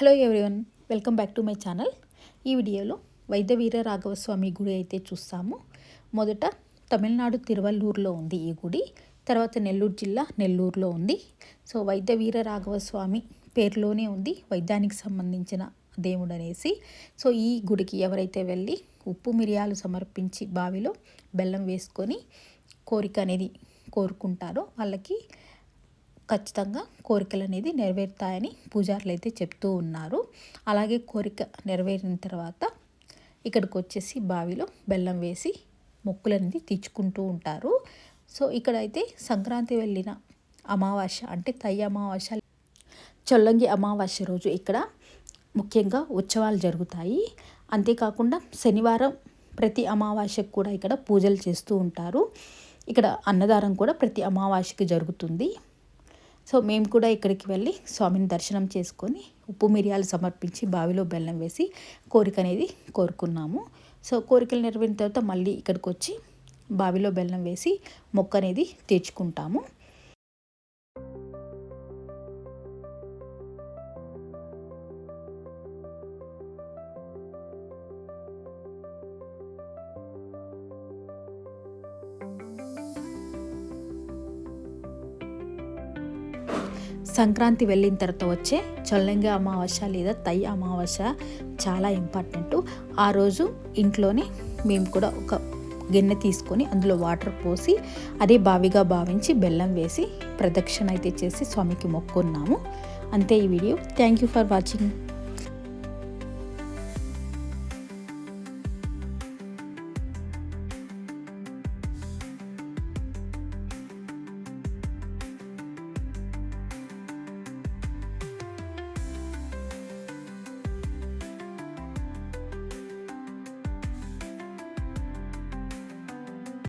Hello everyone, welcome back to my channel. ఈ వీడియోలో వైద్య వీర రాఘవ స్వామి గుడి అయితే చూస్తాము. మొదట తమిళనాడు తిరువల్లూరులో ఉంది ఈ గుడి, తర్వాత నెల్లూరు జిల్లా నెల్లూరులో ఉంది. సో వైద్య వీర రాఘవ స్వామి పేరులోనే ఉంది వైద్యానికి సంబంధించిన దేవుడు అనేసి. సో ఈ గుడికి ఎవరైతే వెళ్ళి ఉప్పు మిరియాలు సమర్పించి బావిలో బెల్లం వేసుకొని కోరిక అనేది కోరుకుంటారో వాళ్ళకి ఖచ్చితంగా కోరికలు అనేది నెరవేరుతాయని పూజారులు అయితే చెప్తూ ఉన్నారు. అలాగే కోరిక నెరవేరిన తర్వాత ఇక్కడికి వచ్చేసి బావిలో బెల్లం వేసి మొక్కులు అనేది తీర్చుకుంటూ ఉంటారు. సో ఇక్కడైతే సంక్రాంతి వెళ్ళిన అమావాస్య అంటే తై అమావాస్య, చొల్లంగి అమావాస్య రోజు ఇక్కడ ముఖ్యంగా ఉత్సవాలు జరుగుతాయి. అంతేకాకుండా శనివారం ప్రతి అమావాస్యకు కూడా ఇక్కడ పూజలు చేస్తూ ఉంటారు. ఇక్కడ అన్నదానం కూడా ప్రతి అమావాస్యకి జరుగుతుంది. సో మేము కూడా ఇక్కడికి వెళ్ళి స్వామిని దర్శనం చేసుకొని ఉప్పు మిరియాలు సమర్పించి బావిలో బెల్లం వేసి కోరిక అనేది కోరుకున్నాము. సో కోరికలు నెరవేరిన తర్వాత మళ్ళీ ఇక్కడికి వచ్చి బావిలో బెల్లం వేసి మొక్క అనేది తీర్చుకుంటాము. సంక్రాంతి వెళ్ళిన తర్వాత వచ్చే చొల్లంగి అమావాస్య లేదా తై అమావాస్య చాలా ఇంపార్టెంట్. ఆ రోజు ఇంట్లోనే మేము కూడా ఒక గిన్నె తీసుకొని అందులో వాటర్ పోసి అదే బావిగా భావించి బెల్లం వేసి ప్రదక్షిణ అయితే చేసి స్వామికి మొక్కున్నాము. అంతే ఈ video. Thank you for watching.